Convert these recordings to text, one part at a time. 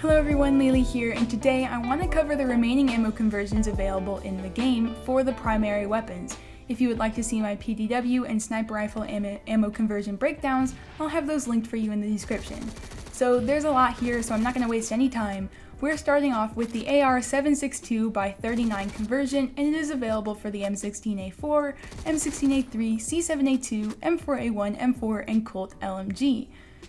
Hello everyone, Lakey here, and today I want to cover the remaining ammo conversions available in the game for the primary weapons. If you would like to see my PDW and sniper rifle ammo conversion breakdowns, I'll have those linked for you in the description. So there's a lot here, so I'm not going to waste any time. We're starting off with the AR-762x39 conversion, and it is available for the M16A4, M16A3, C7A2, M4A1, M4, and Colt LMG.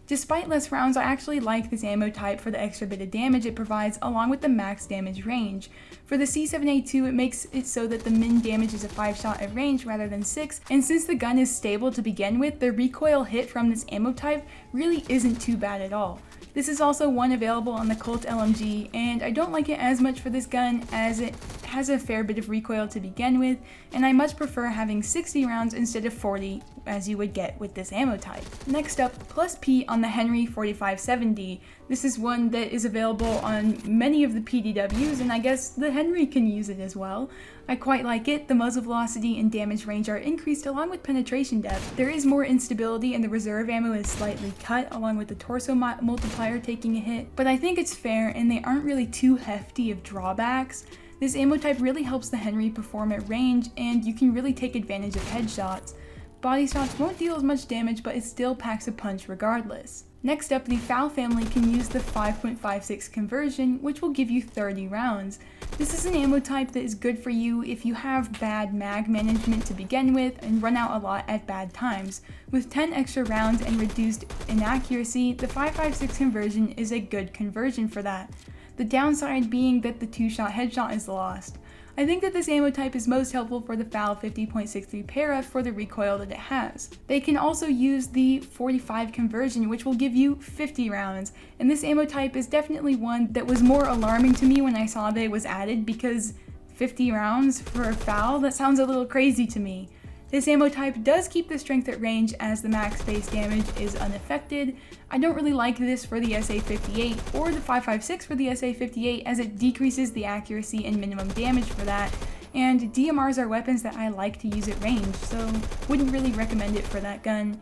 Despite less rounds, I actually like this ammo type for the extra bit of damage it provides along with the max damage range. For the C7A2, it makes it so that the min damage is a 5-shot at range rather than 6, and since the gun is stable to begin with, the recoil hit from this ammo type really isn't too bad at all. This is also one available on the Colt LMG, and I don't like it as much for this gun as it has a fair bit of recoil to begin with, and I much prefer having 60 rounds instead of 40 as you would get with this ammo type. Next up, Plus P on the Henry 4570. This is one that is available on many of the PDWs, and I guess the Henry can use it as well. I quite like it. The muzzle velocity and damage range are increased along with penetration depth. There is more instability and the reserve ammo is slightly cut along with the torso multiplier taking a hit, but I think it's fair and they aren't really too hefty of drawbacks. This ammo type really helps the Henry perform at range, and you can really take advantage of headshots. Body shots won't deal as much damage, but it still packs a punch regardless. Next up, the FAL family can use the 5.56 conversion, which will give you 30 rounds. This is an ammo type that is good for you if you have bad mag management to begin with and run out a lot at bad times. With 10 extra rounds and reduced inaccuracy, the 5.56 conversion is a good conversion for that. The downside being that the 2-shot headshot is lost. I think that this ammo type is most helpful for the FAL 50.63 para for the recoil that it has. They can also use the 45 conversion, which will give you 50 rounds, and this ammo type is definitely one that was more alarming to me when I saw that it was added, because 50 rounds for a FAL, that sounds a little crazy to me. This ammo type does keep the strength at range as the max base damage is unaffected. I don't really like this for the SA58 or the 5.56 for the SA58 as it decreases the accuracy and minimum damage for that, and DMRs are weapons that I like to use at range, so wouldn't really recommend it for that gun.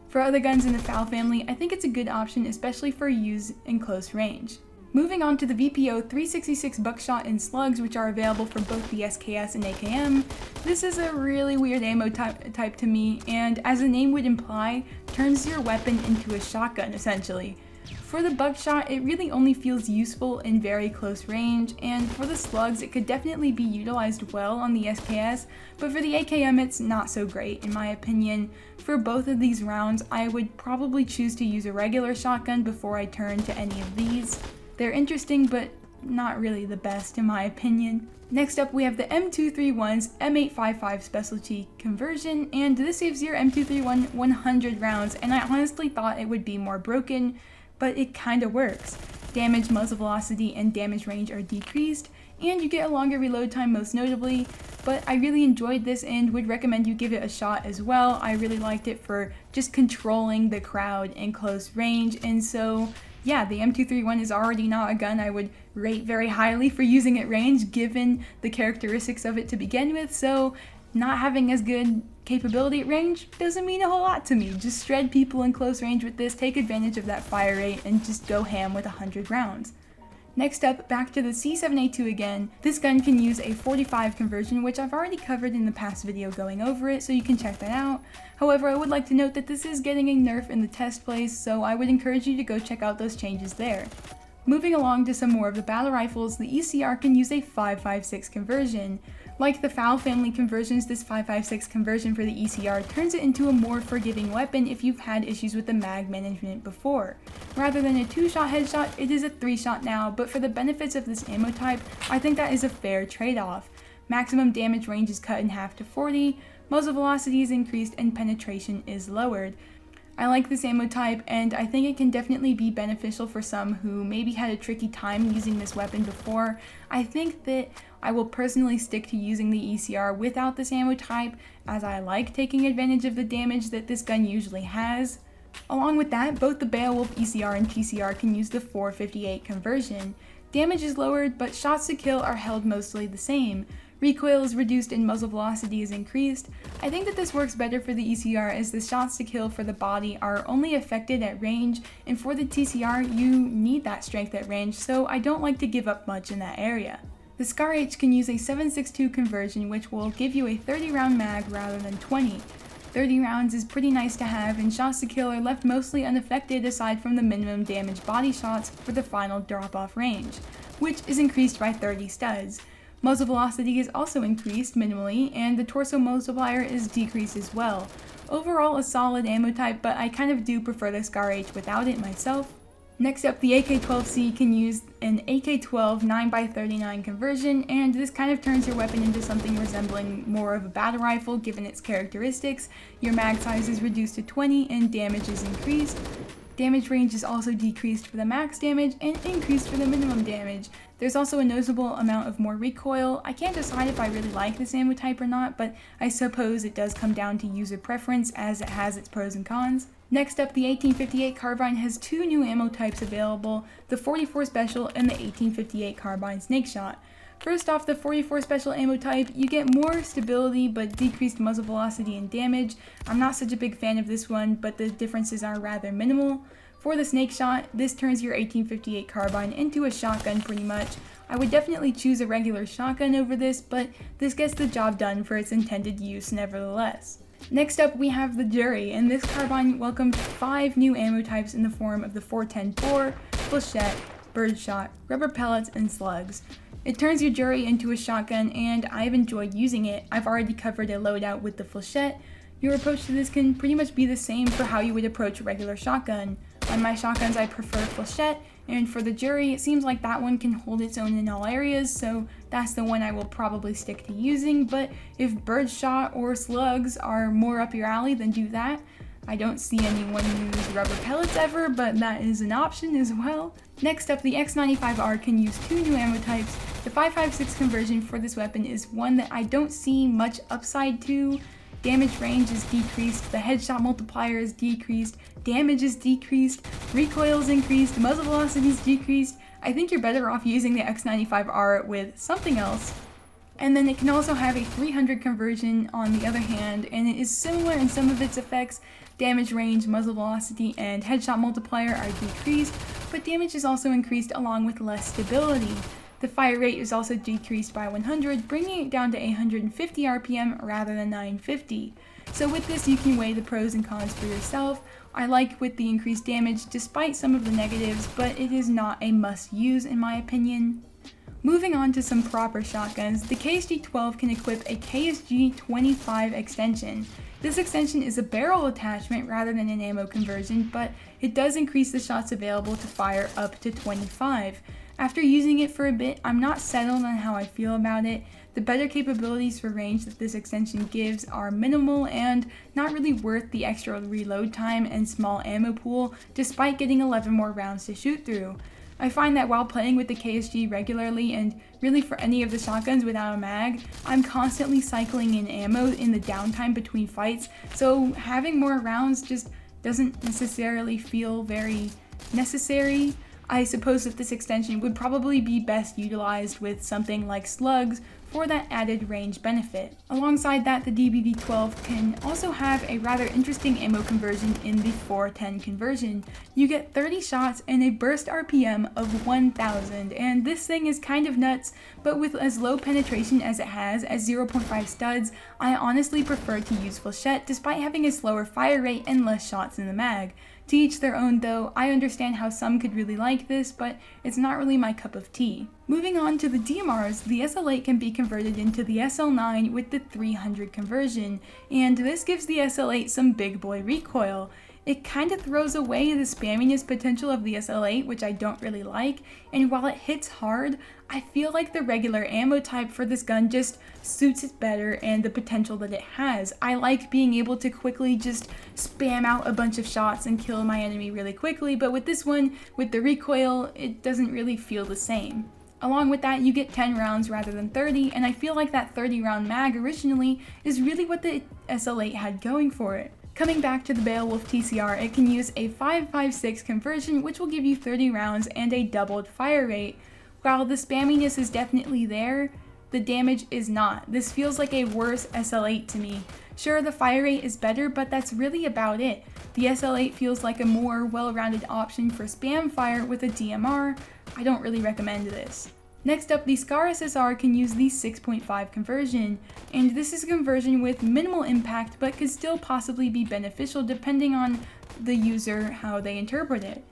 For other guns in the FAL family, I think it's a good option, especially for use in close range. Moving on to the VPO 366 buckshot and slugs, which are available for both the SKS and AKM. This is a really weird ammo type to me, and as the name would imply, turns your weapon into a shotgun essentially. For the buckshot, it really only feels useful in very close range, and for the slugs, it could definitely be utilized well on the SKS, but for the AKM, it's not so great in my opinion. For both of these rounds, I would probably choose to use a regular shotgun before I turn to any of these. They're interesting, but not really the best in my opinion. Next up, we have the M231's M855 specialty conversion, and this gives your M231 100 rounds, and I honestly thought it would be more broken, but it kinda works. Damage, muzzle velocity, and damage range are decreased, and you get a longer reload time most notably, but I really enjoyed this and would recommend you give it a shot as well. I really liked it for just controlling the crowd in close range, and so yeah, the M231 is already not a gun I would rate very highly for using at range given the characteristics of it to begin with, so not having as good capability at range doesn't mean a whole lot to me. Just shred people in close range with this, take advantage of that fire rate, and just go ham with 100 rounds. Next up, back to the C7A2 again. This gun can use a 45 conversion, which I've already covered in the past video going over it, so you can check that out. However, I would like to note that this is getting a nerf in the test place, so I would encourage you to go check out those changes there. Moving along to some more of the battle rifles, the ECR can use a 5.56 conversion. Like the FAL family conversions, this 5.56 conversion for the ECR turns it into a more forgiving weapon if you've had issues with the mag management before. Rather than a 2-shot headshot, it is a 3-shot now, but for the benefits of this ammo type, I think that is a fair trade-off. Maximum damage range is cut in half to 40, muzzle velocity is increased, and penetration is lowered. I like this ammo type, and I think it can definitely be beneficial for some who maybe had a tricky time using this weapon before. I think that I will personally stick to using the ECR without this ammo type, as I like taking advantage of the damage that this gun usually has. Along with that, both the Beowulf ECR and TCR can use the 4.58 conversion. Damage is lowered, but shots to kill are held mostly the same. recoil is reduced and muzzle velocity is increased. I think that this works better for the ECR as the shots to kill for the body are only affected at range, and for the TCR you need that strength at range, so I don't like to give up much in that area. The Scar H can use a 7.62 conversion, which will give you a 30 round mag rather than 20. 30 rounds is pretty nice to have, and shots to kill are left mostly unaffected aside from the minimum damage body shots for the final drop off range, which is increased by 30 studs. Muzzle velocity is also increased minimally, and the torso multiplier is decreased as well. Overall a solid ammo type, but I kind of do prefer the Scar H without it myself. Next up, the AK-12C can use an AK-12 9x39 conversion, and this kind of turns your weapon into something resembling more of a battle rifle given its characteristics. Your mag size is reduced to 20 and damage is increased. Damage range is also decreased for the max damage and increased for the minimum damage. There's also a noticeable amount of more recoil. I can't decide if I really like this ammo type or not, but I suppose it does come down to user preference as it has its pros and cons. Next up, the 1858 Carbine has two new ammo types available, the 44 Special and the 1858 Carbine Snake Shot. First off, the 44 Special ammo type, you get more stability but decreased muzzle velocity and damage. I'm not such a big fan of this one, but the differences are rather minimal. For the Snake Shot, this turns your 1858 Carbine into a shotgun pretty much. I would definitely choose a regular shotgun over this, but this gets the job done for its intended use nevertheless. Next up, we have the Jury, and this carbine welcomed 5 new ammo types in the form of the 410-4, Flechette, Birdshot, rubber pellets, and slugs. It turns your Jury into a shotgun, and I've enjoyed using it. I've already covered a loadout with the Flechette. Your approach to this can pretty much be the same for how you would approach a regular shotgun. On my shotguns, I prefer Flechette, and for the Jury, it seems like that one can hold its own in all areas, so that's the one I will probably stick to using. But if Birdshot or slugs are more up your alley, then do that. I don't see anyone use rubber pellets ever, but that is an option as well. Next up, the X95R can use 2 new ammo types. The 5.56 conversion for this weapon is one that I don't see much upside to. Damage range is decreased, the headshot multiplier is decreased, damage is decreased, recoil is increased, muzzle velocity is decreased. I think you're better off using the X95R with something else. And then it can also have a 300 conversion on the other hand, and it is similar in some of its effects. Damage range, muzzle velocity, and headshot multiplier are decreased, but damage is also increased along with less stability. The fire rate is also decreased by 100, bringing it down to 850 RPM rather than 950. So with this you can weigh the pros and cons for yourself. I like with the increased damage despite some of the negatives, but it is not a must use in my opinion. Moving on to some proper shotguns, the KSG-12 can equip a KSG-25 extension. This extension is a barrel attachment rather than an ammo conversion, but it does increase the shots available to fire up to 25. After using it for a bit, I'm not settled on how I feel about it. The better capabilities for range that this extension gives are minimal and not really worth the extra reload time and small ammo pool, despite getting 11 more rounds to shoot through. I find that while playing with the KSG regularly, and really for any of the shotguns without a mag, I'm constantly cycling in ammo in the downtime between fights, so having more rounds just doesn't necessarily feel very necessary. I suppose that this extension would probably be best utilized with something like slugs for that added range benefit. Alongside that, the DBV-12 can also have a rather interesting ammo conversion in the 410 conversion. You get 30 shots and a burst RPM of 1000, and this thing is kind of nuts, but with as low penetration as it has, at 0.5 studs, I honestly prefer to use Flechette despite having a slower fire rate and less shots in the mag. To each their own though, I understand how some could really like this, but it's not really my cup of tea. Moving on to the DMRs, the SL8 can be converted into the SL9 with the 300 conversion, and this gives the SL8 some big boy recoil. It kind of throws away the spamminess potential of the SL8, which I don't really like, and while it hits hard, I feel like the regular ammo type for this gun just suits it better and the potential that it has. I like being able to quickly just spam out a bunch of shots and kill my enemy really quickly, but with this one, with the recoil, it doesn't really feel the same. Along with that, you get 10 rounds rather than 30, and I feel like that 30 round mag originally is really what the SL8 had going for it. Coming back to the Beowulf TCR, it can use a 5.56 conversion, which will give you 30 rounds and a doubled fire rate. While the spamminess is definitely there, the damage is not. This feels like a worse SL8 to me. Sure, the fire rate is better, but that's really about it. The SL8 feels like a more well-rounded option for spam fire with a DMR. I don't really recommend this. Next up, the SCAR SSR can use the 6.5 conversion, and this is a conversion with minimal impact but could still possibly be beneficial depending on the user, how they interpret it.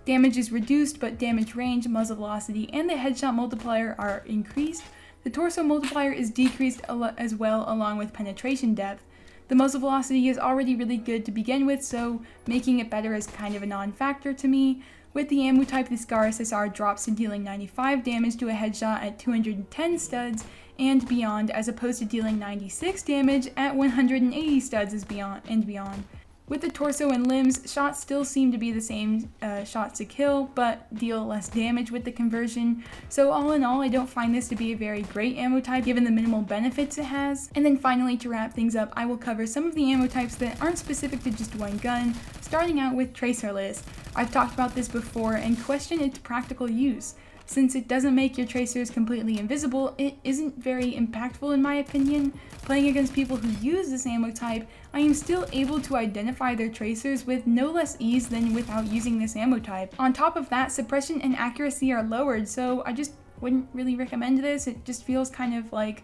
Damage is reduced, but damage range, muzzle velocity, and the headshot multiplier are increased. The torso multiplier is decreased as well, along with penetration depth. The muzzle velocity is already really good to begin with, so making it better is kind of a non-factor to me. With the ammo type, the SCAR SSR drops to dealing 95 damage to a headshot at 210 studs and beyond, as opposed to dealing 96 damage at 180 studs and beyond. With the torso and limbs, shots still seem to be the same shots to kill, but deal less damage with the conversion. So all in all, I don't find this to be a very great ammo type given the minimal benefits it has. And then finally, to wrap things up, I will cover some of the ammo types that aren't specific to just one gun, starting out with tracerless. I've talked about this before and question its practical use. Since it doesn't make your tracers completely invisible, it isn't very impactful in my opinion. Playing against people who use this ammo type, I am still able to identify their tracers with no less ease than without using this ammo type. On top of that, suppression and accuracy are lowered, so I just wouldn't really recommend this. It just feels kind of like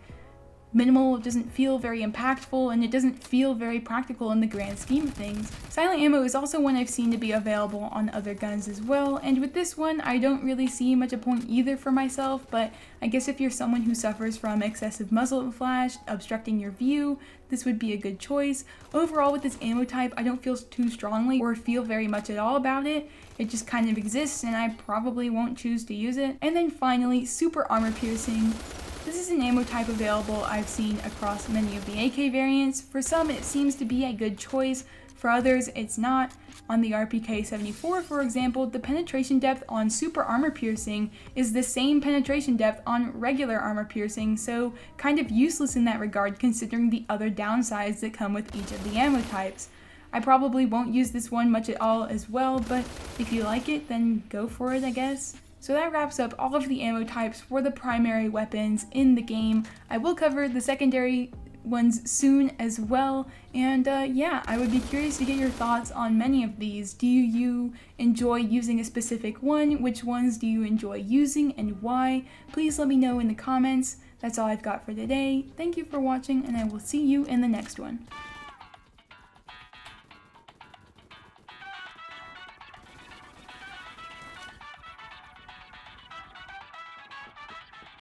minimal, it doesn't feel very impactful, and it doesn't feel very practical in the grand scheme of things. Silent ammo is also one I've seen to be available on other guns as well, and with this one I don't really see much a point either for myself, but I guess if you're someone who suffers from excessive muzzle flash obstructing your view, this would be a good choice. Overall, with this ammo type, I don't feel too strongly or feel very much at all about it. It just kind of exists and I probably won't choose to use it. And then finally, super armor piercing. This is an ammo type available I've seen across many of the AK variants. For some, it seems to be a good choice. For others, it's not. On the RPK-74, for example, the penetration depth on super armor piercing is the same penetration depth on regular armor piercing, so kind of useless in that regard considering the other downsides that come with each of the ammo types. I probably won't use this one much at all as well, but if you like it, then go for it, I guess. So that wraps up all of the ammo types for the primary weapons in the game. I will cover the secondary ones soon as well, and yeah, I would be curious to get your thoughts on many of these. Do you enjoy using a specific one? Which ones do you enjoy using and why? Please let me know in the comments. That's all I've got for today. Thank you for watching, and I will see you in the next one.